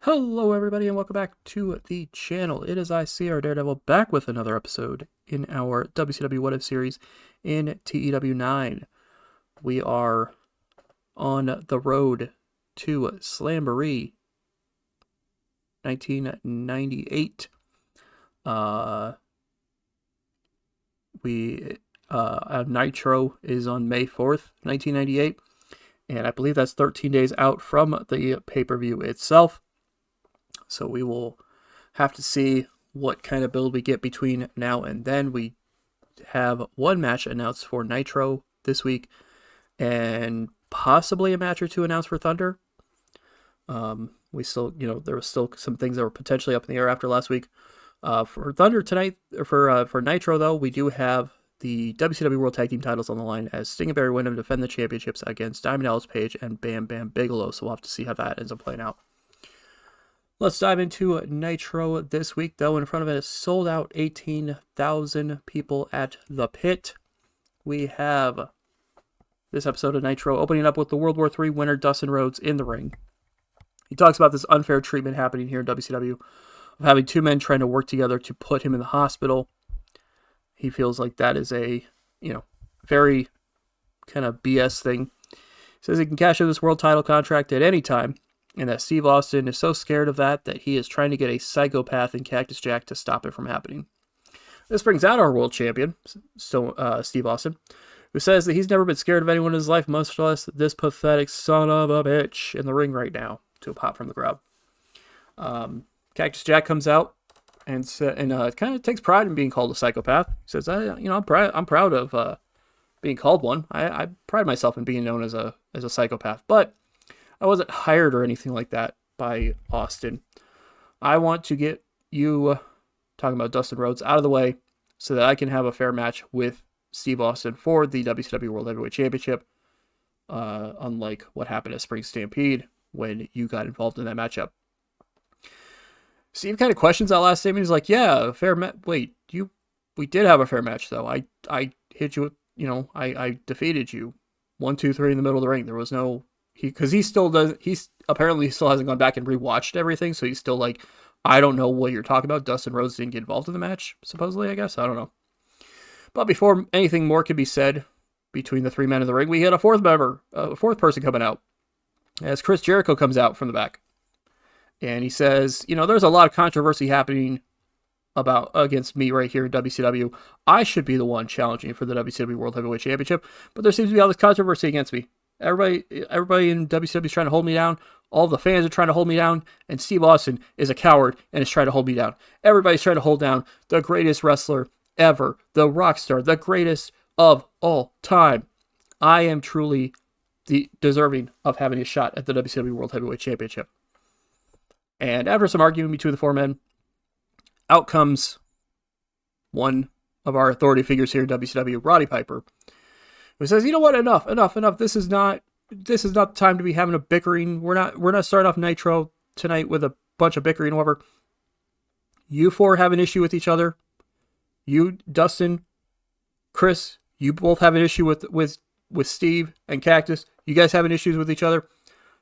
Hello, everybody, and welcome back to the channel. It is I, CR Daredevil, back with another episode in our WCW What If series in TEW 9. We are on the road to Slamboree 1998. Nitro is on May 4th, 1998, and I believe that's 13 days out from the pay-per-view itself. So we will have to see what kind of build we get between now and then. We have one match announced for Nitro this week, and possibly a match or two announced for Thunder. We still, there was still some things that were potentially up in the air after last week. For Thunder tonight, for Nitro though, we do have the WCW World Tag Team titles on the line as Sting and Barry Windham defend the championships against Diamond Dallas Page and Bam Bam Bigelow. So we'll have to see how that ends up playing out. Let's dive into Nitro this week, though. In front of it, a sold-out 18,000 people at the pit. We have this episode of Nitro opening up with the World War III winner, Dustin Rhodes, in the ring. He talks about this unfair treatment happening here in WCW of having two men trying to work together to put him in the hospital. He feels like that is a, very kind of BS thing. He says he can cash in this world title contract at any time, and that Steve Austin is so scared of that he is trying to get a psychopath in Cactus Jack to stop it from happening. This brings out our world champion, Steve Austin, who says that he's never been scared of anyone in his life, much less this pathetic son of a bitch in the ring right now, to a pop from the crowd. Cactus Jack comes out and kind of takes pride in being called a psychopath. He says, I'm proud of being called one. I pride myself in being known as a psychopath, but I wasn't hired or anything like that by Austin. I want to get you, talking about Dustin Rhodes, out of the way so that I can have a fair match with Steve Austin for the WCW World Heavyweight Championship, unlike what happened at Spring Stampede when you got involved in that matchup. Steve kind of questions that last statement. He's like, yeah, fair match. Wait, we did have a fair match, though. I hit you, I defeated you. 1, 2, 3 in the middle of the ring. There was no... Because he still does, he's apparently still hasn't gone back and rewatched everything, so he's still like, I don't know what you're talking about. Dustin Rhodes didn't get involved in the match, supposedly, I guess. I don't know. But before anything more could be said between the three men in the ring, we had a fourth person coming out, as Chris Jericho comes out from the back. And he says, there's a lot of controversy happening against me right here in WCW. I should be the one challenging for the WCW World Heavyweight Championship, but there seems to be all this controversy against me. Everybody in WCW is trying to hold me down. All the fans are trying to hold me down. And Steve Austin is a coward and is trying to hold me down. Everybody's trying to hold down the greatest wrestler ever. The rock star. The greatest of all time. I am truly deserving of having a shot at the WCW World Heavyweight Championship. And after some arguing between the four men, out comes one of our authority figures here in WCW, Roddy Piper, who says, you know what, enough. This is not the time to be having a bickering. We're not starting off Nitro tonight with a bunch of bickering over. You four have an issue with each other. You, Dustin, Chris, you both have an issue with Steve and Cactus. You guys have an issue with each other.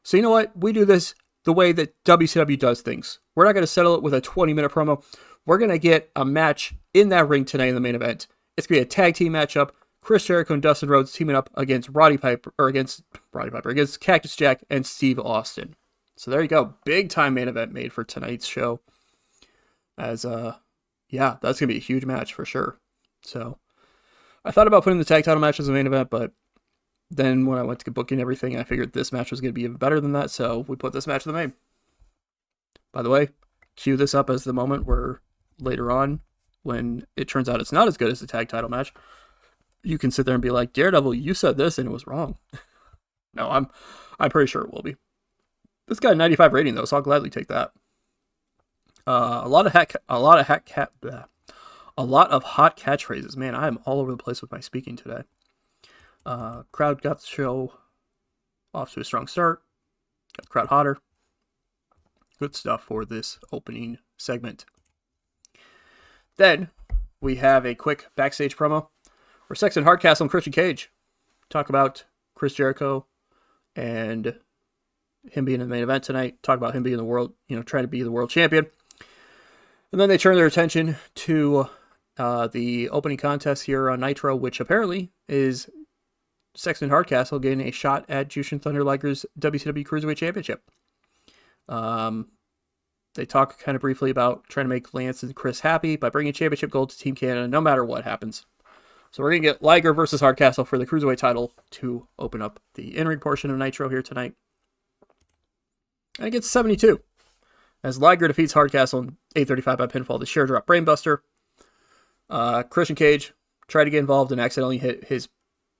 So you know what? We do this the way that WCW does things. We're not going to settle it with a 20-minute promo. We're going to get a match in that ring tonight in the main event. It's going to be a tag team matchup. Chris Jericho and Dustin Rhodes teaming up against against Cactus Jack and Steve Austin. So there you go. Big time main event made for tonight's show. As, that's going to be a huge match for sure. So I thought about putting the tag title match as a main event, but then when I went to booking everything, I figured this match was going to be even better than that. So we put this match in the main. By the way, cue this up as the moment where later on, when it turns out it's not as good as the tag title match, you can sit there and be like, Daredevil, you said this and it was wrong. No, I'm pretty sure it will be. This got a 95 rating though, so I'll gladly take that. A lot of hot catchphrases. Man, I am all over the place with my speaking today. Crowd got the show off to a strong start. Got the crowd hotter. Good stuff for this opening segment. Then we have a quick backstage promo where Sexton Hardcastle and Christian Cage talk about Chris Jericho and him being in the main event tonight. Talk about him being the world, trying to be the world champion. And then they turn their attention to the opening contest here on Nitro, which apparently is Sexton Hardcastle getting a shot at Jushin Thunder Liger's WCW Cruiserweight Championship. They talk kind of briefly about trying to make Lance and Chris happy by bringing championship gold to Team Canada no matter what happens. So we're going to get Liger versus Hardcastle for the Cruiserweight title to open up the in-ring portion of Nitro here tonight. And it gets 72. As Liger defeats Hardcastle in 8:35 by pinfall, the sheer drop brainbuster. Christian Cage tried to get involved and accidentally hit his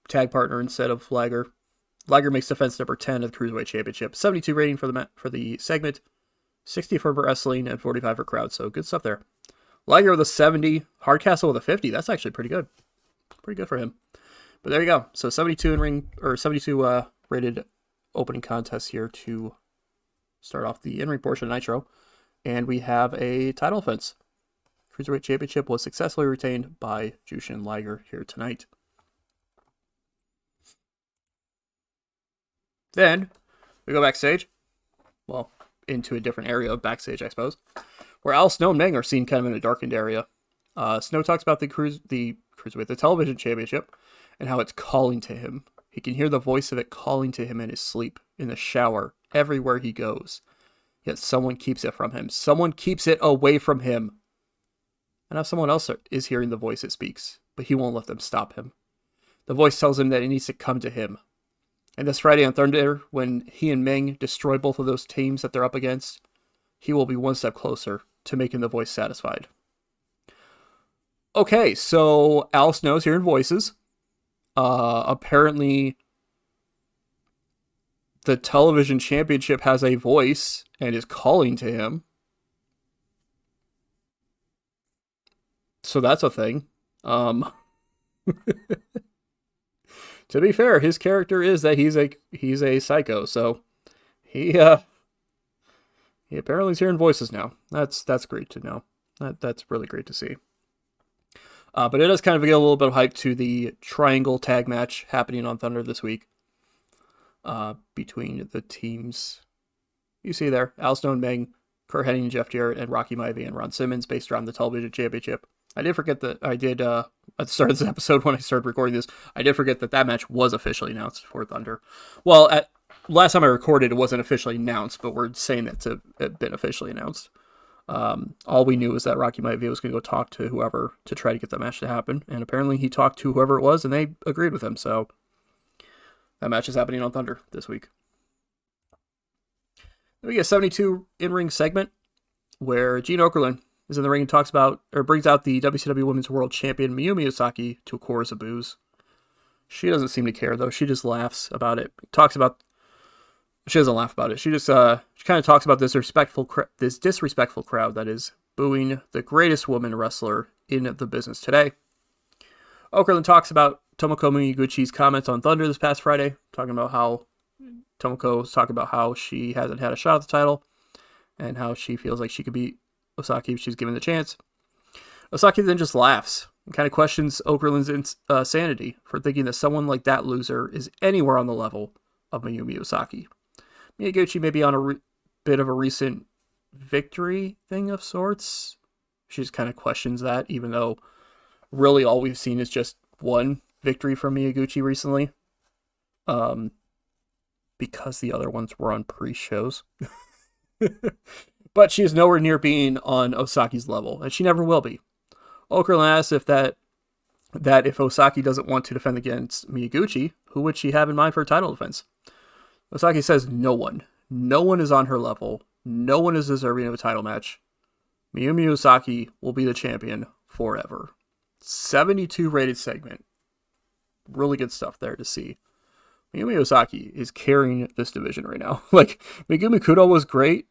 tag partner instead of Liger. Liger makes defense number 10 of the Cruiserweight Championship. 72 rating for the segment, 60 for wrestling, and 45 for crowd. So good stuff there. Liger with a 70, Hardcastle with a 50. That's actually pretty good. Pretty good for him. But there you go. So 72 72 rated opening contest here to start off the in-ring portion of Nitro. And we have a title defense. Cruiserweight Championship was successfully retained by Jushin Liger here tonight. Then we go backstage. Well, into a different area of backstage, I suppose, where Al Snow and Meng are seen kind of in a darkened area. Snow talks about the Cruiserweight, the television championship, and how it's calling to him. He can hear the voice of it calling to him in his sleep, in the shower, everywhere he goes. Yet someone keeps it from him. Someone keeps it away from him. And now someone else is hearing the voice it speaks, but he won't let them stop him. The voice tells him that it needs to come to him. And this Friday on Thunder, when he and Meng destroy both of those teams that they're up against, he will be one step closer to making the voice satisfied. Okay, so Al Snow's hearing voices. Apparently, the television championship has a voice and is calling to him. So that's a thing. To be fair, his character is that he's a psycho, so he apparently is hearing voices now. That's great to know. That's really great to see. But it does kind of get a little bit of hype to the triangle tag match happening on Thunder this week. Between the teams you see there, Al Snow and Meng, Kurt Hennig, Jeff Jarrett, and Rocky Maivia and Ron Simmons, based around the television championship. I did forget that at the start of this episode when I started recording this, I did forget that match was officially announced for Thunder. Well, last time I recorded, it wasn't officially announced, but we're saying that to have been officially announced. All we knew was that Rocky Maivia was going to go talk to whoever to try to get that match to happen, and apparently he talked to whoever it was, and they agreed with him, so that match is happening on Thunder this week. Then we get a 72 in-ring segment where Gene Okerlund is in the ring and brings out the WCW Women's World Champion Mayumi Osaki to a chorus of boos. She doesn't seem to care, though. She just laughs about it. She doesn't laugh about it. She just she kind of talks about this disrespectful crowd that is booing the greatest woman wrestler in the business today. Okerlund talks about Tomoko Miyaguchi's comments on Thunder this past Friday, talking about how she hasn't had a shot at the title and how she feels like she could beat Osaki if she's given the chance. Osaki then just laughs and kind of questions Okerlund's sanity for thinking that someone like that loser is anywhere on the level of Mayumi Osaki. Miyaguchi may be on a bit of a recent victory thing of sorts. She just kind of questions that, even though really all we've seen is just one victory from Miyaguchi recently. Because the other ones were on pre-shows. But she is nowhere near being on Osaki's level, and she never will be. Okerlund asks if if Osaki doesn't want to defend against Miyaguchi, who would she have in mind for a title defense? Osaki says no one. No one is on her level. No one is deserving of a title match. Mayumi Osaki will be the champion forever. 72 rated segment. Really good stuff there to see. Mayumi Osaki is carrying this division right now. Like, Megumi Kudo was great.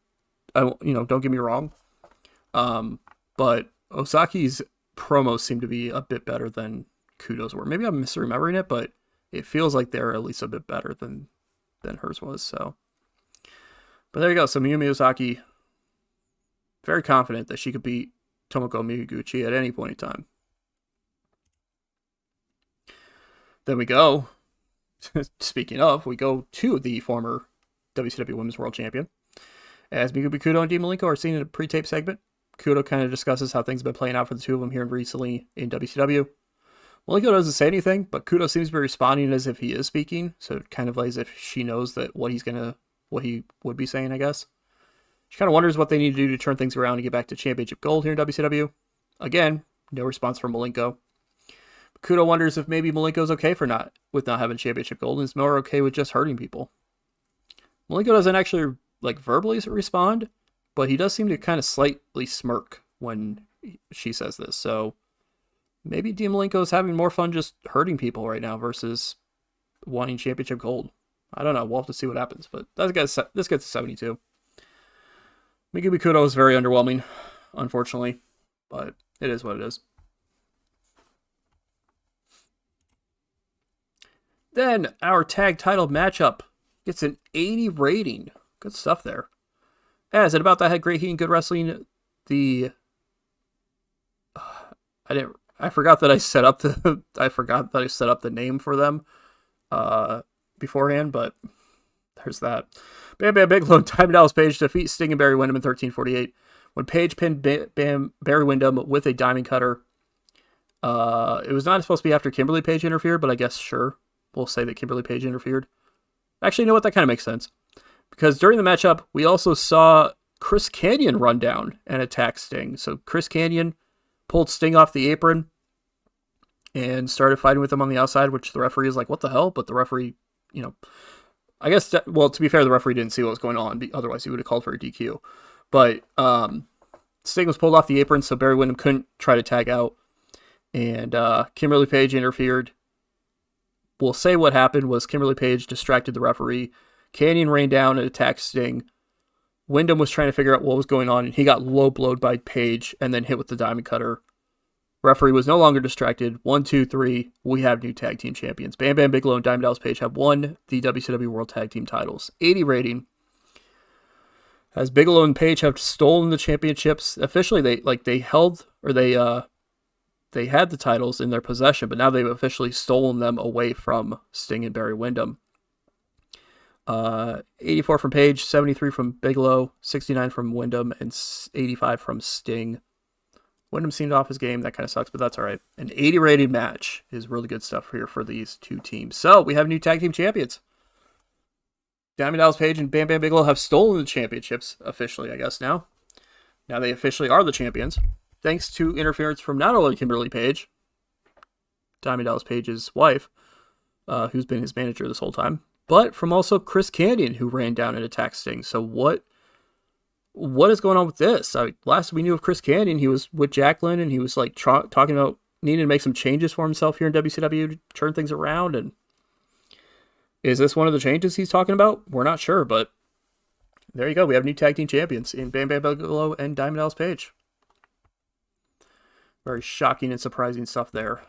Don't get me wrong. But Osaki's promos seem to be a bit better than Kudo's were. Maybe I'm misremembering it, but it feels like they're at least a bit better than hers was. So, but there you go. So Mayumi Osaki, very confident that she could beat Tomoko Miyaguchi at any point in time. Then we go, speaking of, we go to the former WCW Women's World Champion. As Miku Kudo and Dean Malenko are seen in a pre-tape segment, Kudo kind of discusses how things have been playing out for the two of them here recently in WCW. Malenko doesn't say anything, but Kudo seems to be responding as if he is speaking, so it kind of like as if she knows that what he would be saying, I guess. She kind of wonders what they need to do to turn things around and get back to championship gold here in WCW. Again, no response from Malenko. Kudo wonders if maybe Malenko's okay not having championship gold and is more okay with just hurting people. Malenko doesn't actually verbally respond, but he does seem to kind of slightly smirk when she says this. So maybe Dean Malenko is having more fun just hurting people right now versus wanting championship gold. I don't know. We'll have to see what happens, but this gets to 72. Miku Kudo is very underwhelming, unfortunately, but it is what it is. Then our tag title matchup gets an 80 rating. Good stuff there. As at About That had great heat and good wrestling. I forgot that I set up the name for them beforehand, but there's that. Bam Bam Bigelow and Diamond Dallas Page defeat Sting and Barry Windham in 13:48 when Page pinned Barry Windham with a diamond cutter. It was not supposed to be after Kimberly Page interfered, but I guess sure. We'll say that Kimberly Page interfered. Actually, you know what? That kind of makes sense. Because during the matchup, we also saw Chris Kanyon run down and attack Sting. So Chris Kanyon pulled Sting off the apron and started fighting with him on the outside, which the referee is like, what the hell? But the referee, I guess, to be fair, the referee didn't see what was going on. Otherwise, he would have called for a DQ. But Sting was pulled off the apron, so Barry Windham couldn't try to tag out. And Kimberly Page interfered. We'll say what happened was Kimberly Page distracted the referee. Kanyon rained down and attacked Sting. Windham was trying to figure out what was going on, and he got low blowed by Page and then hit with the diamond cutter. Referee was no longer distracted. 1, 2, 3. We have new tag team champions. Bam Bam Bigelow and Diamond Dallas Page have won the WCW World Tag Team titles. 80 rating. As Bigelow and Page have stolen the championships, officially they had the titles in their possession, but now they've officially stolen them away from Sting and Barry Windham. 84 from Page, 73 from Bigelow, 69 from Windham, and 85 from Sting. Windham seemed off his game. That kind of sucks, but that's all right. An 80 rated match is really good stuff here for these two teams. So we have new tag team champions. Diamond Dallas Page and Bam Bam Bigelow have stolen the championships officially, I guess now. Now they officially are the champions. Thanks to interference from not only Kimberly Page, Diamond Dallas Page's wife, who's been his manager this whole time, but from also Chris Kanyon, who ran down and attacked Sting. So what is going on with this? Last we knew of Chris Kanyon, he was with Jacqueline, and he was talking about needing to make some changes for himself here in WCW to turn things around. And is this one of the changes he's talking about? We're not sure, but there you go. We have new tag team champions in Bam Bam Bigelow and Diamond Dallas Page. Very shocking and surprising stuff there.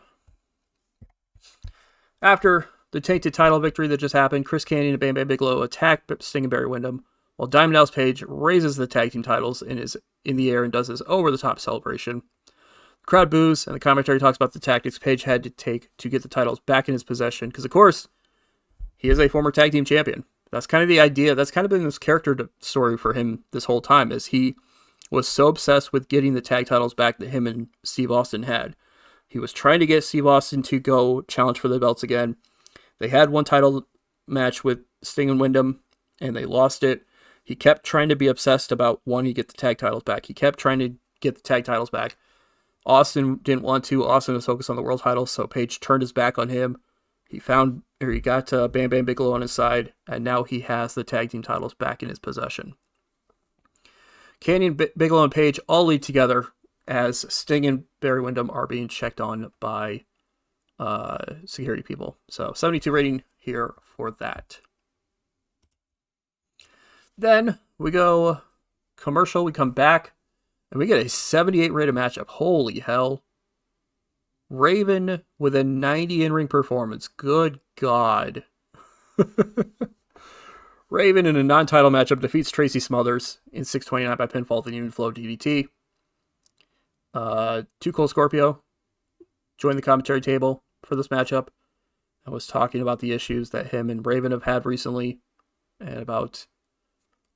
After the tainted title victory that just happened, Chris Kanyon and Bam Bam Bigelow attack Sting and Barry Windham, while Diamond Dallas Page raises the tag team titles and is in the air and does his over-the-top celebration. The crowd boos, and the commentary talks about the tactics Page had to take to get the titles back in his possession, because, of course, he is a former tag team champion. That's kind of the idea. That's kind of been this character story for him this whole time, is he was so obsessed with getting the tag titles back that him and Steve Austin had. He was trying to get Steve Austin to go challenge for the belts again. They had one title match with Sting and Windham, and they lost it. He kept trying to be obsessed about wanting to get the tag titles back. He kept trying to get the tag titles back. Austin didn't want to. Austin was focused on the world titles, so Page turned his back on him. He got Bam Bam Bigelow on his side, and now he has the tag team titles back in his possession. Kanyon, Bigelow, and Page all lead together as Sting and Barry Windham are being checked on by security people. So 72 rating here for that. Then we go commercial. We come back and we get a 78 rated matchup. Holy hell. Raven with a 90 in-ring performance. Good God. Raven in a non-title matchup defeats Tracy Smothers in 629 by pinfall with an even flow DDT. Too Cold Scorpio joined the commentary table for this matchup and was talking about the issues that him and Raven have had recently and about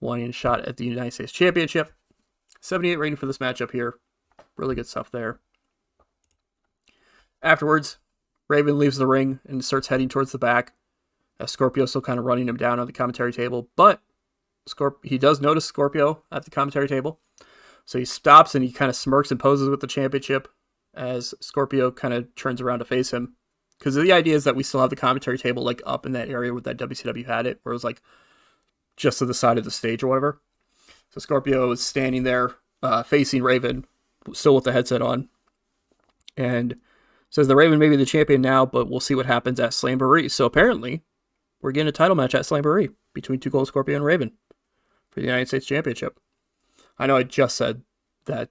wanting a shot at the United States Championship. 78 rating for this matchup here. Really good stuff there. Afterwards, Raven leaves the ring and starts heading towards the back. Scorpio still kind of running him down on the commentary table, but he does notice Scorpio at the commentary table. So he stops and he kind of smirks and poses with the championship as Scorpio kind of turns around to face him. Because the idea is that we still have the commentary table like up in that area where that WCW had it, where it was like just to the side of the stage or whatever. So Scorpio is standing there facing Raven, still with the headset on. And says the Raven may be the champion now, but we'll see what happens at Slamboree. So apparently, we're getting a title match at Slamboree between Too Cold Scorpio and Raven for the United States Championship. I know I just said that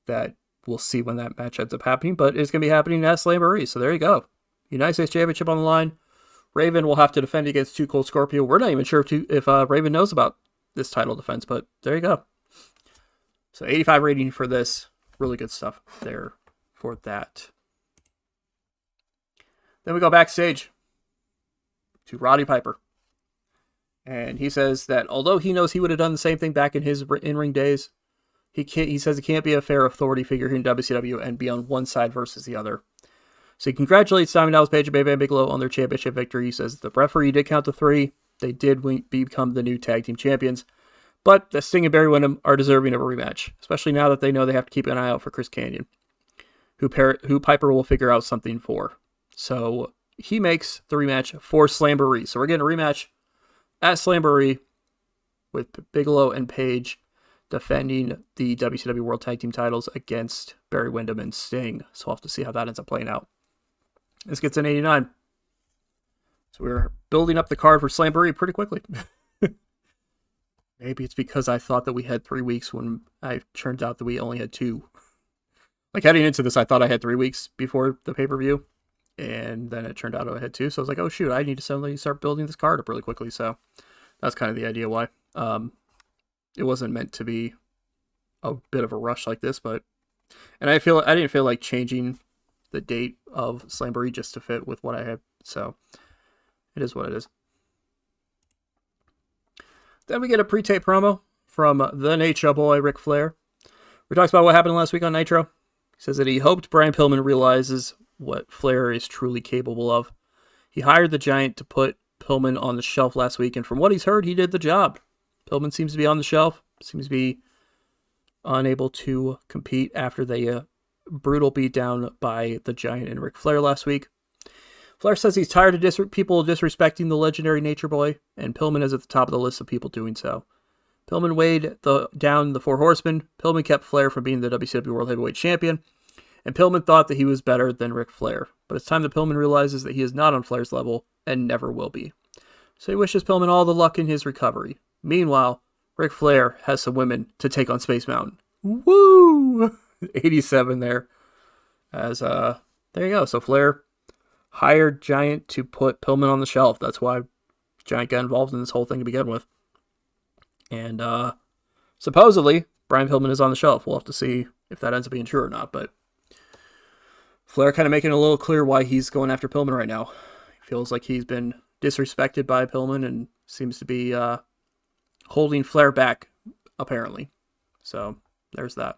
that we'll see when that match ends up happening, but it's going to be happening at Slamboree. So there you go. United States Championship on the line. Raven will have to defend against Too Cold Scorpio. We're not even sure if Raven knows about this title defense, but there you go. So 85 rating for this. Really good stuff there for that. Then we go backstage to Roddy Piper. And he says that although he knows he would have done the same thing back in his in-ring days, he says it can't be a fair authority figure here in WCW and be on one side versus the other. So he congratulates Diamond Dallas Page and Bam Bam Bigelow on their championship victory. He says the referee did count to 3. They did become the new tag team champions. But the Sting and Barry Windham are deserving of a rematch, especially now that they know they have to keep an eye out for Chris Kanyon, who Piper will figure out something for. So he makes the rematch for Slamboree. So we're getting a rematch at Slamboree with Bigelow and Page defending the WCW World Tag Team titles against Barry Windham and Sting. So we'll have to see how that ends up playing out. This gets an 89. So we're building up the card for Slamboree pretty quickly. Maybe it's because I thought that we had 3 weeks when I turned out that we only had 2. Like heading into this, I thought I had 3 weeks before the pay-per-view. And then it turned out I had 2. So I was like, oh shoot, I need to suddenly start building this card up really quickly. So that's kind of the idea why. It wasn't meant to be a bit of a rush like this, but and I didn't feel like changing the date of Slamboree just to fit with what I had. So it is what it is. Then we get a pre-tape promo from the Nature Boy, Ric Flair. We talked about what happened last week on Nitro. He says that he hoped Brian Pillman realizes what Flair is truly capable of. He hired the Giant to put Pillman on the shelf last week, and from what he's heard, he did the job. Pillman seems to be on the shelf, seems to be unable to compete after the brutal beatdown by the Giant and Ric Flair last week. Flair says he's tired of people disrespecting the legendary Nature Boy, and Pillman is at the top of the list of people doing so. Pillman weighed down the 4 Horsemen. Pillman kept Flair from being the WCW World Heavyweight Champion, and Pillman thought that he was better than Ric Flair. But it's time that Pillman realizes that he is not on Flair's level and never will be. So he wishes Pillman all the luck in his recovery. Meanwhile, Ric Flair has some women to take on Space Mountain. Woo! 87 there. There you go. So Flair hired Giant to put Pillman on the shelf. That's why Giant got involved in this whole thing to begin with. And supposedly, Brian Pillman is on the shelf. We'll have to see if that ends up being true or not. But Flair kind of making it a little clear why he's going after Pillman right now. He feels like he's been disrespected by Pillman and seems to be holding Flair back, apparently. So there's that.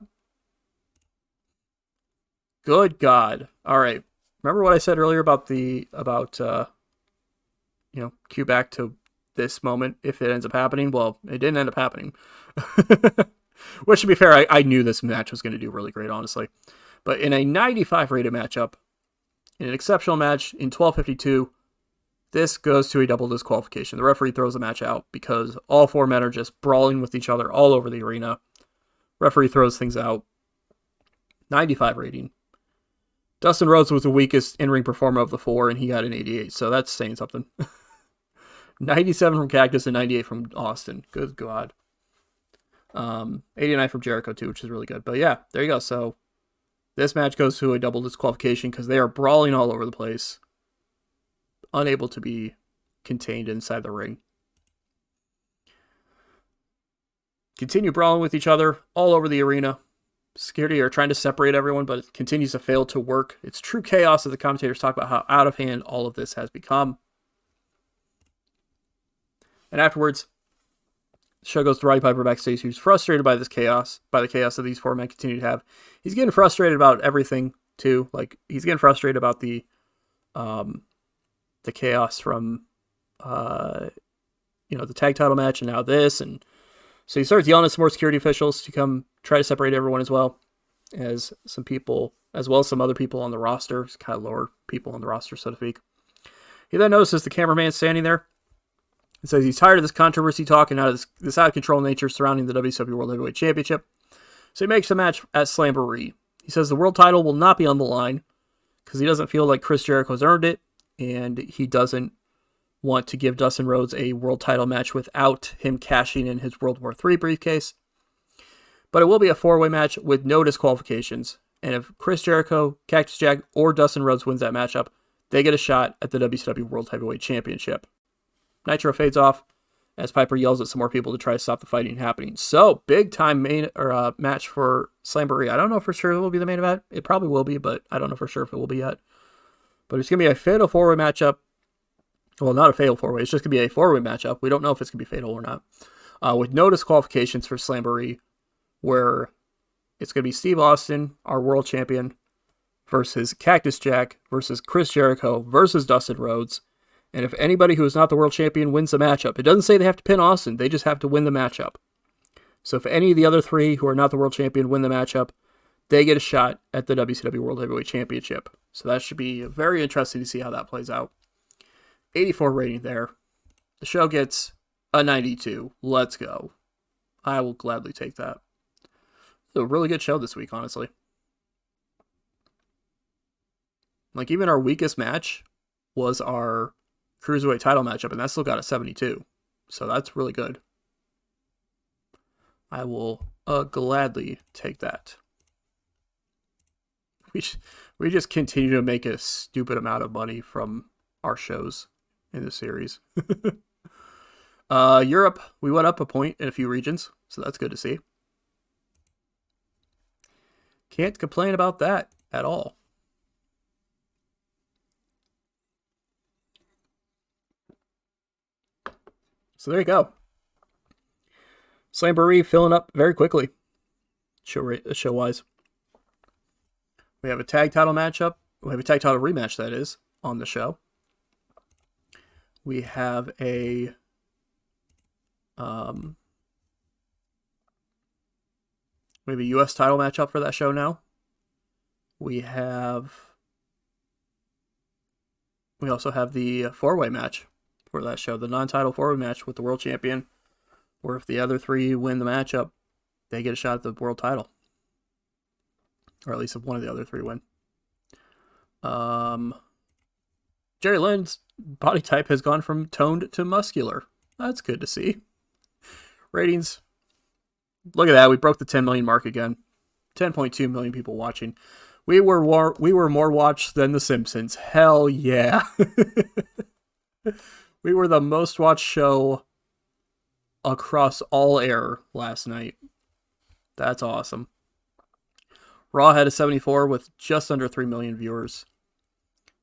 Good God. All right. Remember what I said earlier about cue back to this moment if it ends up happening? Well, it didn't end up happening. Which, to be fair, I knew this match was going to do really great, honestly. But in a 95 rated matchup, in an exceptional match in 12:52, this goes to a double disqualification. The referee throws the match out because all 4 men are just brawling with each other all over the arena. Referee throws things out. 95 rating. Dustin Rhodes was the weakest in-ring performer of the 4, and he got an 88, so that's saying something. 97 from Cactus and 98 from Austin. Good God. 89 from Jericho, too, which is really good. But yeah, there you go. So this match goes to a double disqualification because they are brawling all over the place, unable to be contained inside the ring. Continue brawling with each other all over the arena. Security are trying to separate everyone, but it continues to fail to work. It's true chaos as the commentators talk about how out of hand all of this has become. And afterwards, The show goes to Roddy Piper backstage, who's frustrated by this chaos, by the chaos that these four men continue to have. He's getting frustrated about everything too. Like he's getting frustrated about the chaos from the tag title match and now this, and so he starts yelling at some more security officials to come try to separate everyone as well as some people, as well as some other people on the roster, kind of lower people on the roster, so to speak. He then notices the cameraman standing there and says he's tired of this controversy talk and out of this out of control nature surrounding the WCW World Heavyweight Championship. So he makes a match at Slamboree. He says the world title will not be on the line because he doesn't feel like Chris Jericho's earned it, and he doesn't want to give Dustin Rhodes a world title match without him cashing in his World War III briefcase. But it will be a four-way match with no disqualifications. And if Chris Jericho, Cactus Jack, or Dustin Rhodes wins that matchup, they get a shot at the WCW World Heavyweight Championship. Nitro fades off as Piper yells at some more people to try to stop the fighting happening. So, big time match for Slamboree. I don't know for sure it will be the main event. It probably will be, but I don't know for sure if it will be yet. But it's going to be a fatal four-way matchup. Well, not a fatal four-way. It's just going to be a four-way matchup. We don't know if it's going to be fatal or not. With no disqualifications for Slamboree, where it's going to be Steve Austin, our world champion, versus Cactus Jack, versus Chris Jericho, versus Dustin Rhodes. And if anybody who is not the world champion wins the matchup, it doesn't say they have to pin Austin. They just have to win the matchup. So if any of the other three who are not the world champion win the matchup, they get a shot at the WCW World Heavyweight Championship. So that should be very interesting to see how that plays out. 84 rating there. The show gets a 92. Let's go. I will gladly take that. It's a really good show this week, honestly. Like, even our weakest match was our Cruiserweight title matchup, and that still got a 72. So that's really good. I will gladly take that. We just continue to make a stupid amount of money from our shows in the series. Europe, we went up a point in a few regions, so that's good to see. Can't complain about that at all. So there you go. Slamboree filling up very quickly, show-wise. We have a tag title matchup. We have a tag title rematch, that is, on the show. We have a U.S. title matchup for that show now. We also have the four-way match for that show, the non-title four-way match with the world champion, where if the other three win the matchup, they get a shot at the world title. Or at least if one of the other three win. Jerry Lynn's body type has gone from toned to muscular. That's good to see. Ratings. Look at that. We broke the 10 million mark again. 10.2 million people watching. We were more watched than The Simpsons. Hell yeah. We were the most watched show across all air last night. That's awesome. Raw had a 74 with just under 3 million viewers.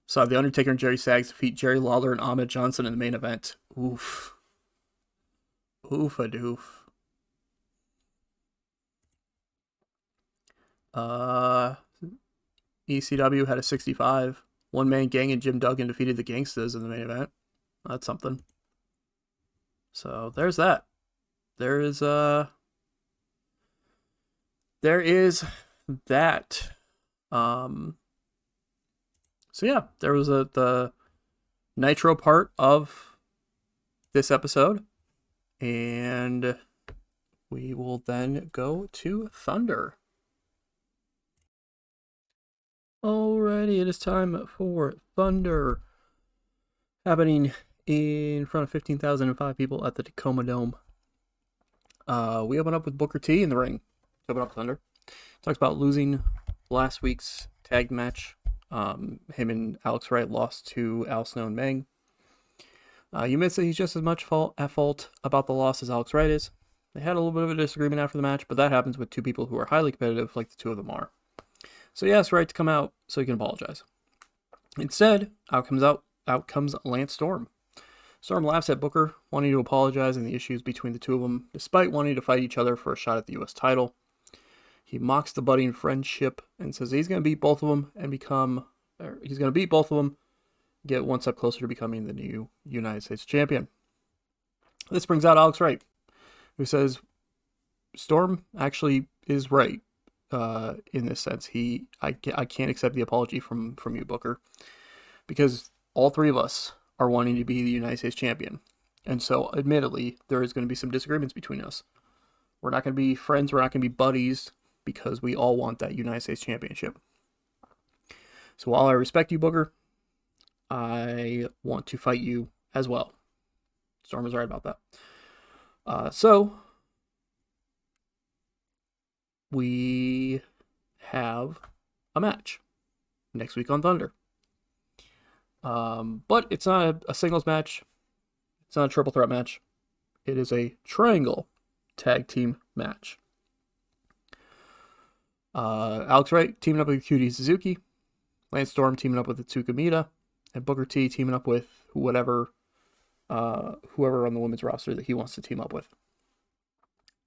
Saw The Undertaker and Jerry Sags defeat Jerry Lawler and Ahmed Johnson in the main event. Oof. Oof-a-doof. ECW had a 65. One Man Gang and Jim Duggan defeated the Gangstas in the main event. That's something. So there's that. There is that. So yeah, there was the Nitro part of this episode, and we will then go to Thunder. Alrighty, it is time for Thunder, happening in front of 15,005 people at the Tacoma Dome. We open up with Booker T in the ring. Open up Thunder. Talks about losing last week's tag match. Him and Alex Wright lost to Al Snow and Meng. You may say he's just as much at fault about the loss as Alex Wright is. They had a little bit of a disagreement after the match, but that happens with two people who are highly competitive, like the two of them are. So he asked Wright to come out so he can apologize. Instead, out comes Lance Storm. Storm laughs at Booker, wanting to apologize and the issues between the two of them, despite wanting to fight each other for a shot at the U.S. title. He mocks the budding friendship and says he's going to beat both of them get one step closer to becoming the new United States champion. This brings out Alex Wright, who says Storm actually is right in this sense. I can't accept the apology from you, Booker, because all three of us are wanting to be the United States champion. And so, admittedly, there is going to be some disagreements between us. We're not going to be friends. We're not going to be buddies because we all want that United States championship. So while I respect you, Booker, I want to fight you as well. Storm is right about that. So we have a match next week on Thunder. But it's not a singles match. It's not a triple threat match. It is a triangle tag team match. Alex Wright teaming up with QT Suzuki, Lance Storm teaming up with Atsuka Mita, and Booker T teaming up with whoever on the women's roster that he wants to team up with.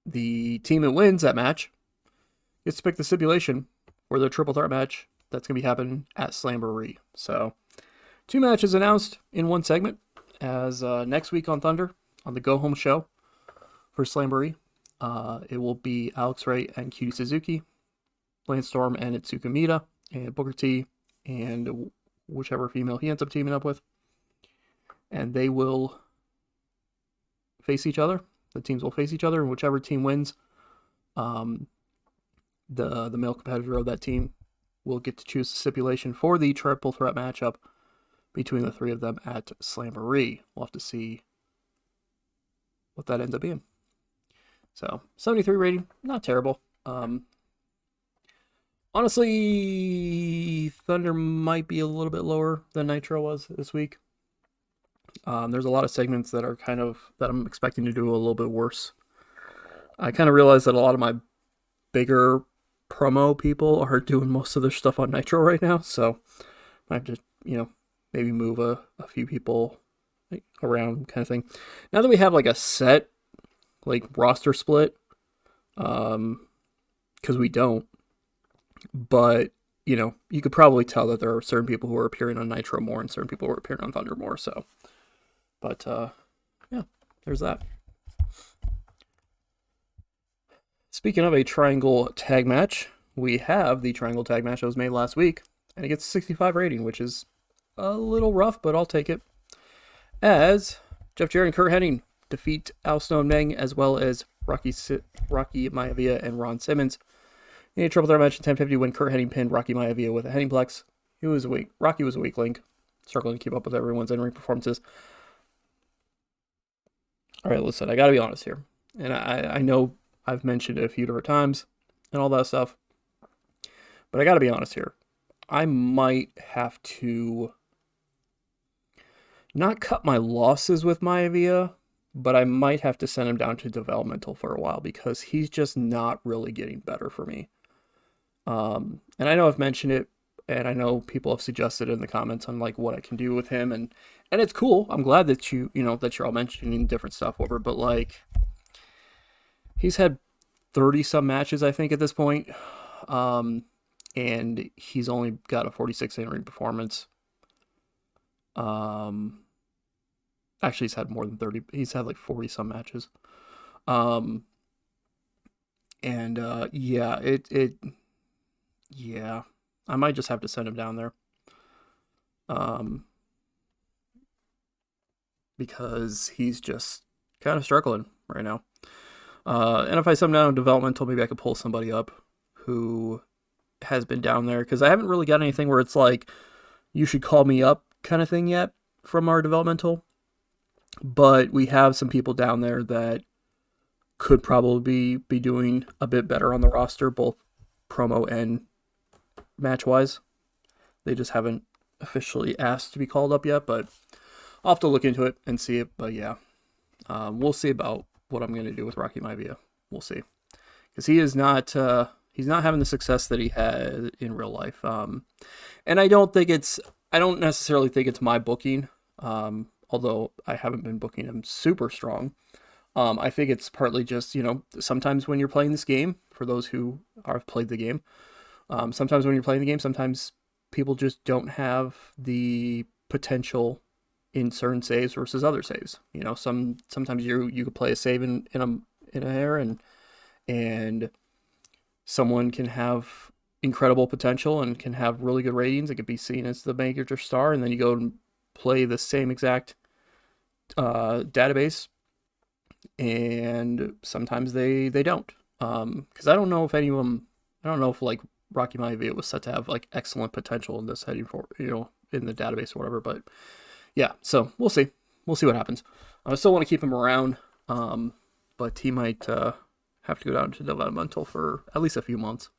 The team that wins that match gets to pick the stipulation for the triple threat match that's going to be happening at Slamboree. So, 2 matches announced in one segment as next week on Thunder on the Go Home show for Slamboree. It will be Alex Wright and QT Suzuki, Lance Storm and Atsuka Mita, and Booker T and whichever female he ends up teaming up with. And they will face each other. The teams will face each other, and whichever team wins, the male competitor of that team will get to choose the stipulation for the triple threat matchup between the three of them at Slamboree. We'll have to see what that ends up being. So, 73 rating, not terrible. Honestly, Thunder might be a little bit lower than Nitro was this week. There's a lot of segments that I'm expecting to do a little bit worse. I kind of realized that a lot of my bigger promo people are doing most of their stuff on Nitro right now, so I have to, maybe move a few people around kind of thing. Now that we have like a set roster split, because we don't, but you could probably tell that there are certain people who are appearing on Nitro more and certain people who are appearing on Thunder more, so. But, yeah, there's that. Speaking of a triangle tag match, we have the triangle tag match that was made last week, and it gets a 65 rating, which is a little rough, but I'll take it. As Jeff Jarrett and Kurt Hennig defeat Al Snow and Meng, as well as Rocky Maivia and Ron Simmons. In a triple threat match in 10:50 when Kurt Hennig pinned Rocky Maivia with a Hennigplex. Rocky was a weak link, struggling to keep up with everyone's in-ring performances. All right, listen, I got to be honest here. And I know I've mentioned it a few different times and all that stuff. But I got to be honest here. I might have to not cut my losses with Maivia, but I might have to send him down to developmental for a while because he's just not really getting better for me. And I know I've mentioned it, and I know people have suggested in the comments on what I can do with him, and it's cool. I'm glad that that you're all mentioning different stuff over, but he's had 30 some matches, I think, at this point. And he's only got a 46 in-ring performance. Actually, he's had more than 30. He's had 40 some matches. Yeah, I might just have to send him down there. Because he's just kind of struggling right now. And if I send him down in developmental, maybe I could pull somebody up who has been down there, because I haven't really got anything where it's you should call me up kind of thing yet from our developmental. But we have some people down there that could probably be doing a bit better on the roster, both promo and match-wise. They just haven't officially asked to be called up yet, but I'll have to look into it and see it. But yeah, we'll see about what I'm going to do with Rocky Maivia. We'll see. Because he is not... he's not having the success that he had in real life. And I don't necessarily think it's my booking. although I haven't been booking him super strong. I think it's partly just, sometimes when you're playing this game, for those who have played the game, sometimes when you're playing the game, sometimes people just don't have the potential in certain saves versus other saves. Sometimes you could play a save in a air, and someone can have incredible potential and can have really good ratings. It could be seen as the major star, and then you go and play the same exact database, and sometimes they don't. Because I don't know if any of them. I don't know if like Rocky Maivia was set to have like excellent potential in this heading for in the database or whatever. But yeah, so we'll see. We'll see what happens. I still want to keep him around, but he might have to go down to developmental for at least a few months.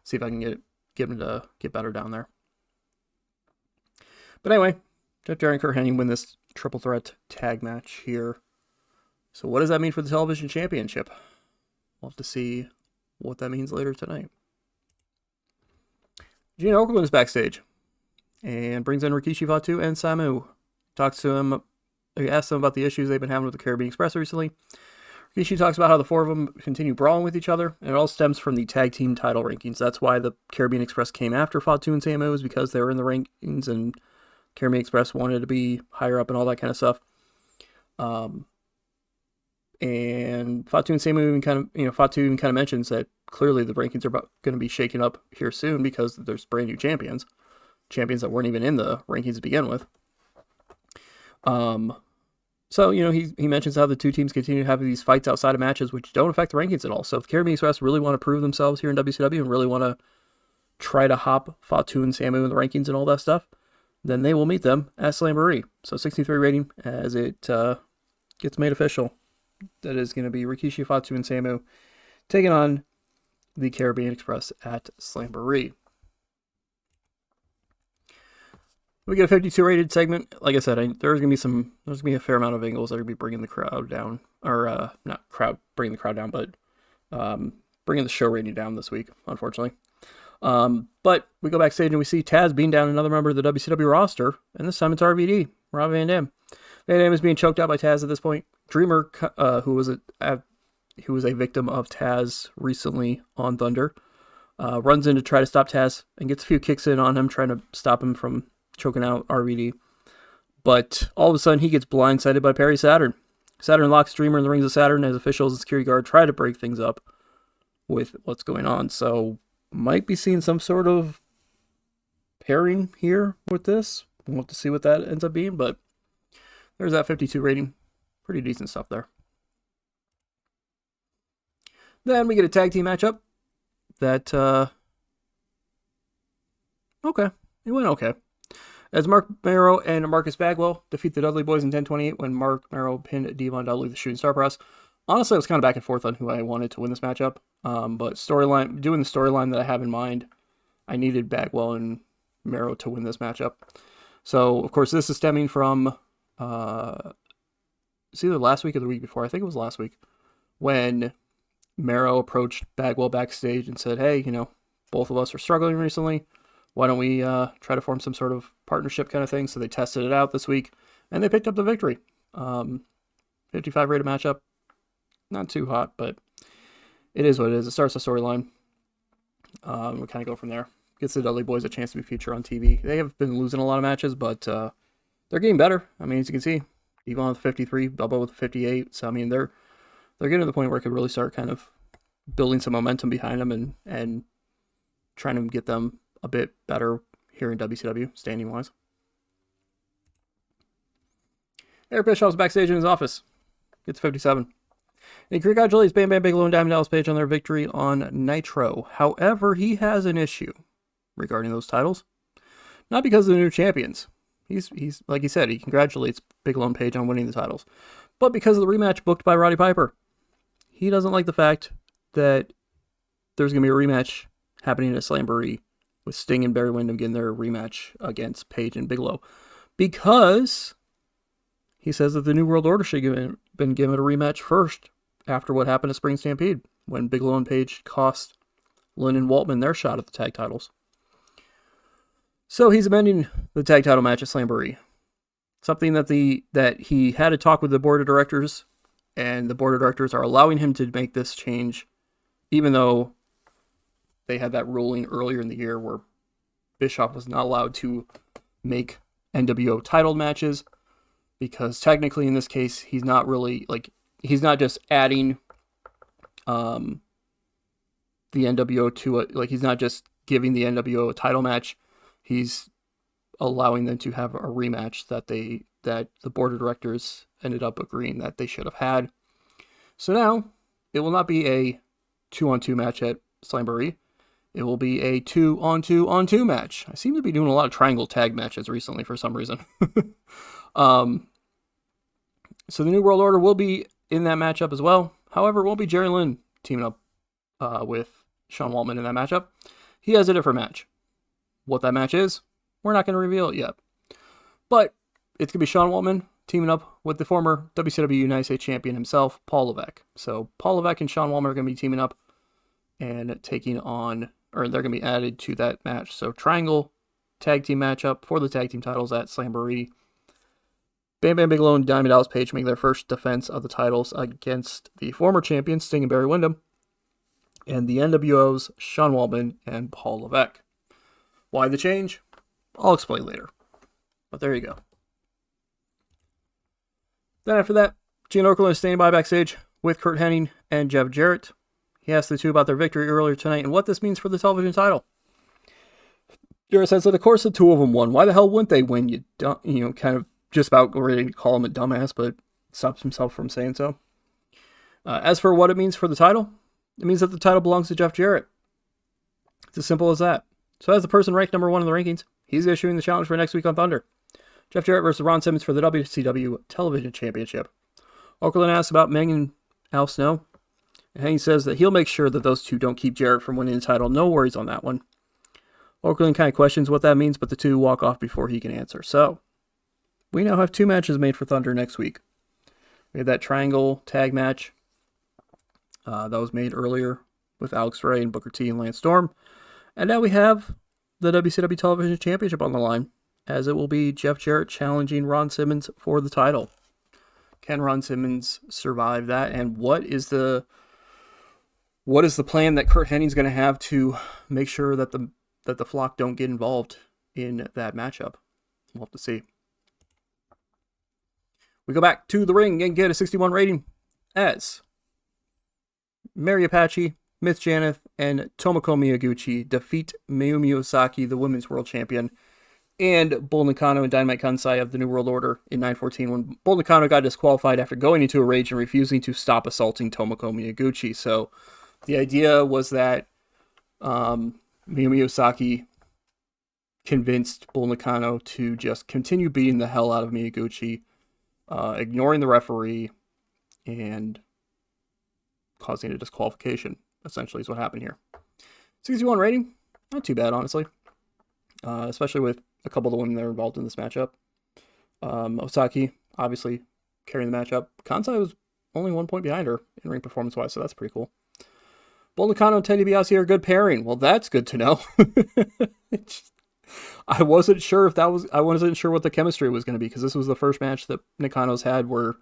See if I can get him to get better down there. But anyway, Jeff Jarrett and Kurt Hennig win this triple threat tag match here. So what does that mean for the television championship? We'll have to see what that means later tonight. Gene Okerlund is backstage and brings in Rikishi, Fatu, and Samu. Talks to him. He asks them about the issues they've been having with the Caribbean Express recently. Rikishi talks about how the four of them continue brawling with each other, and it all stems from the tag team title rankings. That's why the Caribbean Express came after Fatu and Samu, is because they were in the rankings, and Caribbean Express wanted to be higher up and all that kind of stuff. And Fatu and Samu even Fatu even mentions that clearly the rankings are going to be shaken up here soon because there's brand new champions that weren't even in the rankings to begin with. So, he mentions how the two teams continue to have these fights outside of matches, which don't affect the rankings at all. So if Caribbean Express really want to prove themselves here in WCW and really want to try to hop Fatu and Samu in the rankings and all that stuff, then they will meet them at Slamboree. So 63 rating as it gets made official. That is going to be Rikishi, Fatu, and Samu taking on the Caribbean Express at Slamboree. We get a 52 rated segment. Like I said, there's gonna be a fair amount of angles that are gonna be bringing the crowd down, or bringing the crowd down, but bringing the show rating down this week, unfortunately. But we go backstage and we see Taz being down another member of the WCW roster, and this time it's RVD, Rob Van Dam. Van Dam is being choked out by Taz at this point. Dreamer, who was a victim of Taz recently on Thunder, runs in to try to stop Taz and gets a few kicks in on him, trying to stop him from choking out RVD. But all of a sudden, he gets blindsided by Perry Saturn. Saturn locks Dreamer in the rings of Saturn as officials and security guard try to break things up with what's going on. So, might be seeing some sort of pairing here with this. We'll have to see what that ends up being, but there's that 52 rating. Pretty decent stuff there. Then we get a tag team matchup that, okay, it went okay. As Mark Merrow and Marcus Bagwell defeat the Dudley Boys in 10:28 when Mark Merrow pinned Devon Dudley with the Shooting Star Press. Honestly, I was kind of back and forth on who I wanted to win this matchup. But doing the storyline that I have in mind, I needed Bagwell and Merrow to win this matchup. So, of course, this is stemming from it's either last week or the week before. I think it was last week when Merrow approached Bagwell backstage and said, hey, both of us are struggling recently. Why don't we try to form some sort of partnership kind of thing? So they tested it out this week, and they picked up the victory. 55 rated matchup. Not too hot, but it is what it is. It starts the storyline. We kind of go from there. Gets the Dudley Boys a chance to be featured on TV. They have been losing a lot of matches, but they're getting better. I mean, as you can see, Devon with 53, Bubba with 58. So, I mean, they're getting to the point where it could really start kind of building some momentum behind them and trying to get them a bit better here in WCW, standing-wise. Eric Bischoff's backstage in his office. Gets 57. And he congratulates Bam Bam Bigelow and Diamond Dallas Page on their victory on Nitro. However, he has an issue regarding those titles. Not because of the new champions. He's like he said, he congratulates Bigelow and Page on winning the titles. But because of the rematch booked by Roddy Piper. He doesn't like the fact that there's going to be a rematch happening at Slamboree with Sting and Barry Windham getting their rematch against Page and Bigelow. Because he says that the New World Order should have been given a rematch first after what happened at Spring Stampede when Bigelow and Page cost Lynn and Waltman their shot at the tag titles. So he's amending the tag title match at Slamboree. Something that he had a talk with the board of directors, and the board of directors are allowing him to make this change, even though they had that ruling earlier in the year where Bischoff was not allowed to make NWO title matches, because technically in this case he's not really he's not just adding the NWO to he's not just giving the NWO a title match, he's allowing them to have a rematch that the board of directors ended up agreeing that they should have had. So now it will not be a 2-on-2 match at Slamboree. It will be a 2-on-2-on-2 match. I seem to be doing a lot of triangle tag matches recently for some reason. So the New World Order will be in that matchup as well. However, it won't be Jerry Lynn teaming up with Sean Waltman in that matchup. He has a different match. What that match is, we're not going to reveal it yet. But it's going to be Sean Waltman teaming up with the former WCW United States Champion himself, Paul Levesque. So Paul Levesque and Sean Waltman are going to be teaming up and taking on, or they're going to be added to that match. So triangle tag team matchup for the tag team titles at Slamboree. Bam Bam Bigelow and Diamond Dallas Page make their first defense of the titles against the former champions, Sting and Barry Windham, and the NWO's Sean Waltman and Paul Levesque. Why the change? I'll explain later. But there you go. Then after that, Gene Okerlund is standing by backstage with Curt Hennig and Jeff Jarrett. He asked the two about their victory earlier tonight and what this means for the television title. Jarrett says that of course the two of them won. Why the hell wouldn't they win? Kind of just about ready to call him a dumbass, but stops himself from saying so. As for what it means for the title, it means that the title belongs to Jeff Jarrett. It's as simple as that. So as the person ranked number 1 in the rankings, he's issuing the challenge for next week on Thunder. Jeff Jarrett versus Ron Simmons for the WCW Television Championship. Okerlund asks about Meng and Al Snow, and he says that he'll make sure that those two don't keep Jarrett from winning the title. No worries on that one. Okerlund kind of questions what that means, but the two walk off before he can answer. So, we now have 2 matches made for Thunder next week. We have that triangle tag match that was made earlier with Alex Ray and Booker T and Lance Storm. And now we have the WCW Television Championship on the line, as it will be Jeff Jarrett challenging Ron Simmons for the title. Can Ron Simmons survive that? And what is the plan that Curt Hennig's going to have to make sure that the flock don't get involved in that matchup? We'll have to see. We go back to the ring and get a 61 rating as Mary Apache, Miss Janeth, and Tomoko Miyaguchi defeat Mayumi Osaki, the Women's World Champion, and Bull Nakano and Dynamite Kansai of the New World Order in 9:14 when Bull Nakano got disqualified after going into a rage and refusing to stop assaulting Tomoko Miyaguchi. So the idea was that Mayumi Osaki convinced Bull Nakano to just continue beating the hell out of Miyaguchi, ignoring the referee, and causing a disqualification, essentially, is what happened here. 61 rating, not too bad, honestly. Especially with a couple of the women that are involved in this matchup. Osaki, obviously, carrying the matchup. Kansai was only 1 point behind her in ring performance-wise, so that's pretty cool. Bull Nakano and Ted DiBiase are a good pairing. Well, that's good to know. I wasn't sure what the chemistry was going to be, because this was the first match that Nakano's had where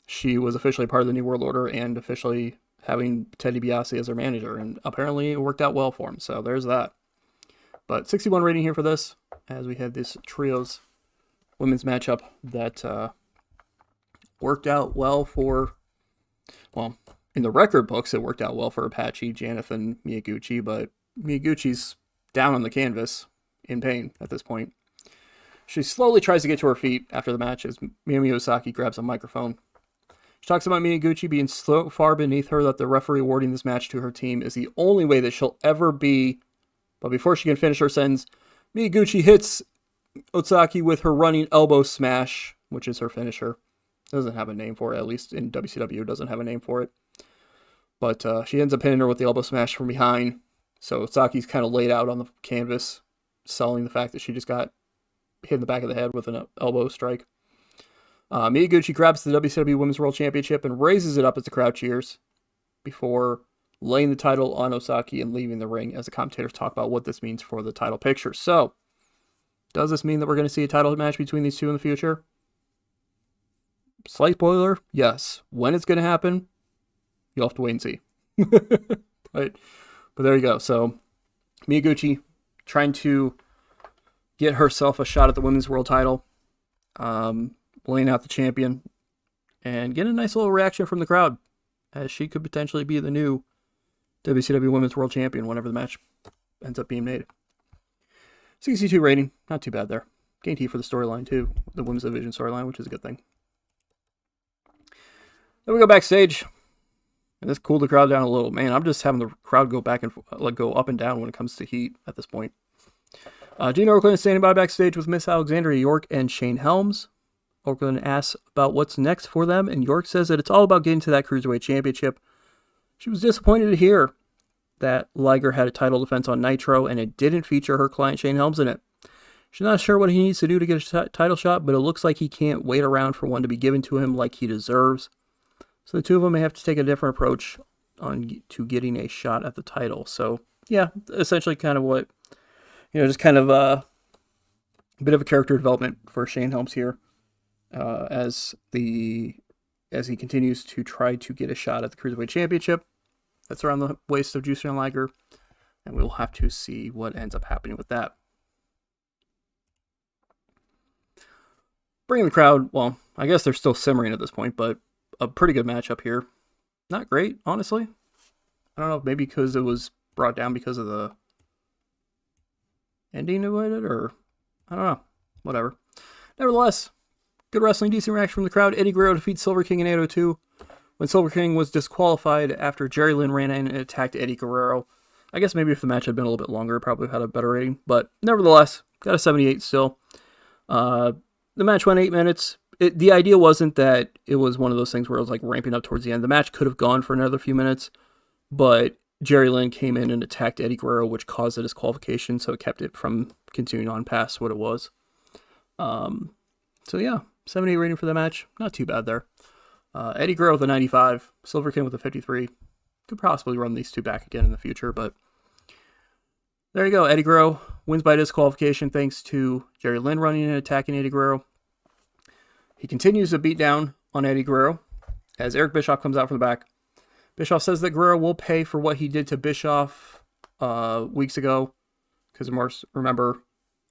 she was officially part of the New World Order and officially having Ted DiBiase as her manager, and apparently it worked out well for him, so there's that. But 61 rating here for this, as we had this trios women's matchup that worked out well for, well, in the record books, it worked out well for Apache, Janeth, and Miyaguchi, but Miyaguchi's down on the canvas in pain at this point. She slowly tries to get to her feet after the match as Mayumi Osaki grabs a microphone. She talks about Miyaguchi being so far beneath her that the referee awarding this match to her team is the only way that she'll ever be. But before she can finish her sentence, Miyaguchi hits Osaki with her running elbow smash, which is her finisher. Doesn't have a name for it, at least in WCW, doesn't have a name for it. But she ends up hitting her with the elbow smash from behind. So Osaki's kind of laid out on the canvas, selling the fact that she just got hit in the back of the head with an elbow strike. Miyaguchi grabs the WCW Women's World Championship and raises it up as the crowd cheers before laying the title on Osaki and leaving the ring as the commentators talk about what this means for the title picture. So, does this mean that we're going to see a title match between these two in the future? Slight spoiler, yes. When it's going to happen, you'll have to wait and see. but there you go. So Miyaguchi trying to get herself a shot at the women's world title, laying out the champion, and getting a nice little reaction from the crowd, as she could potentially be the new WCW Women's World Champion whenever the match ends up being made. 62 rating, not too bad there. Gained heat for the storyline too, the women's division storyline, which is a good thing. Then we go backstage, and this cooled the crowd down a little. Man, I'm just having the crowd go back and go up and down when it comes to heat at this point. Gene Okerlund is standing by backstage with Miss Alexandria York and Shane Helms. Okerlund asks about what's next for them, and York says that it's all about getting to that Cruiserweight Championship. She was disappointed to hear that Liger had a title defense on Nitro, and it didn't feature her client Shane Helms in it. She's not sure what he needs to do to get a title shot, but it looks like he can't wait around for one to be given to him like he deserves. So the two of them may have to take a different approach to getting a shot at the title. So, yeah, essentially kind of what, just kind of a bit of a character development for Shane Helms here as he continues to try to get a shot at the Cruiserweight Championship. That's around the waist of Juicer and Liger, and we'll have to see what ends up happening with that. Bringing the crowd, well, I guess they're still simmering at this point, but a pretty good matchup here. Not great, honestly. I don't know, maybe because it was brought down because of the ending of it, or I don't know. Whatever. Nevertheless, good wrestling, decent reaction from the crowd. Eddie Guerrero defeats Silver King in 802 when Silver King was disqualified after Jerry Lynn ran in and attacked Eddie Guerrero. I guess maybe if the match had been a little bit longer, it probably had a better rating. But nevertheless, got a 78 still. The match went 8 minutes. The idea wasn't that it was one of those things where it was like ramping up towards the end. The match could have gone for another few minutes, but Jerry Lynn came in and attacked Eddie Guerrero, which caused a disqualification, so it kept it from continuing on past what it was. So yeah, 78 rating for the match. Not too bad there. Eddie Guerrero with a 95, Silver King with a 53. Could possibly run these two back again in the future, but there you go. Eddie Guerrero wins by disqualification thanks to Jerry Lynn running and attacking Eddie Guerrero. He continues to beat down on Eddie Guerrero as Eric Bischoff comes out from the back. Bischoff says that Guerrero will pay for what he did to Bischoff weeks ago. Because remember,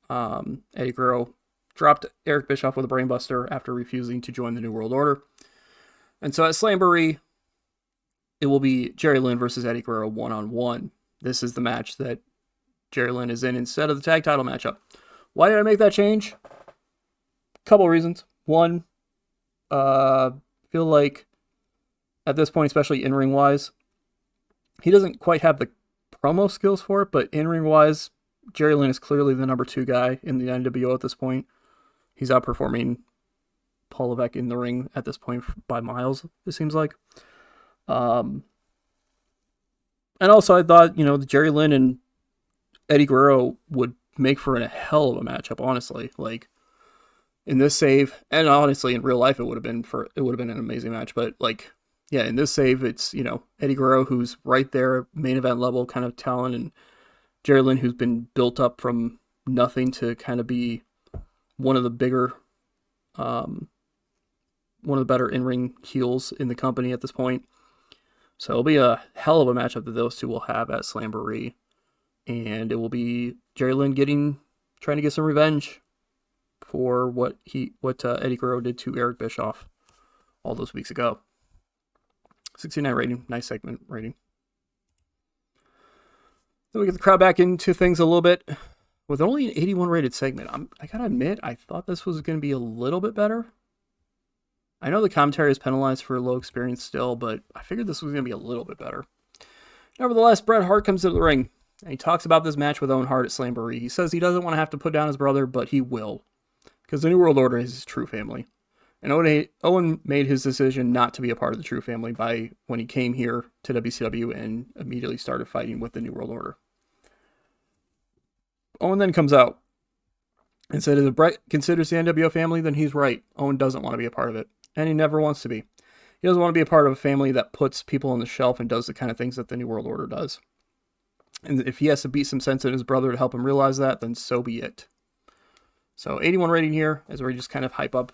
Eddie Guerrero dropped Eric Bischoff with a brainbuster after refusing to join the New World Order. And so at Slamboree, it will be Jerry Lynn versus Eddie Guerrero one-on-one. This is the match that Jerry Lynn is in instead of the tag title matchup. Why did I make that change? Couple reasons. One, feel like at this point, especially in-ring wise, he doesn't quite have the promo skills for it, but in-ring wise, Jerry Lynn is clearly the number 2 guy in the NWO at this point. He's outperforming Paul Levesque in the ring at this point by miles, it seems like. And also I thought, Jerry Lynn and Eddie Guerrero would make for a hell of a matchup, honestly. Like, in this save, and honestly, in real life, it would have been an amazing match. But in this save, it's Eddie Guerrero, who's right there, main event level kind of talent, and Jerry Lynn, who's been built up from nothing to kind of be one of the bigger, one of the better in-ring heels in the company at this point. So it'll be a hell of a matchup that those two will have at Slamboree, and it will be Jerry Lynn trying to get some revenge for what Eddie Guerrero did to Eric Bischoff all those weeks ago. 69 rating, nice segment rating. Then we get the crowd back into things a little bit with only an 81 rated segment. I gotta admit, I thought this was going to be a little bit better. I know the commentary is penalized for low experience still, but I figured this was going to be a little bit better. Nevertheless, Bret Hart comes to the ring, and he talks about this match with Owen Hart at Slamboree. He says he doesn't want to have to put down his brother, but he will, because the New World Order is his true family. And Owen made his decision not to be a part of the true family when he came here to WCW and immediately started fighting with the New World Order. Owen then comes out and said if Bret considers the NWO family, then he's right. Owen doesn't want to be a part of it, and he never wants to be. He doesn't want to be a part of a family that puts people on the shelf and does the kind of things that the New World Order does. And if he has to beat some sense in his brother to help him realize that, then so be it. So 81 rating here as we just kind of hype up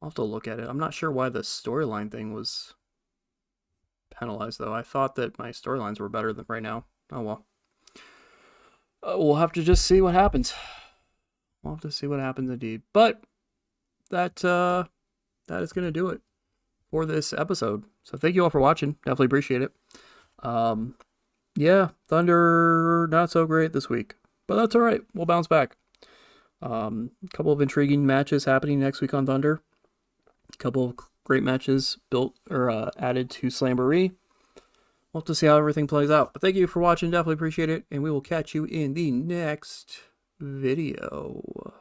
I'll have to look at it. I'm not sure why the storyline thing was penalized, though. I thought that my storylines were better than right now. Oh, well. We'll have to just see what happens. We'll have to see what happens indeed. But that is going to do it for this episode. So thank you all for watching. Definitely appreciate it. Yeah, Thunder not so great this week, but that's all right. We'll bounce back. A couple of intriguing matches happening next week on Thunder. A couple of great matches built or added to Slamboree. We'll have to see how everything plays out. But thank you for watching. Definitely appreciate it. And we will catch you in the next video.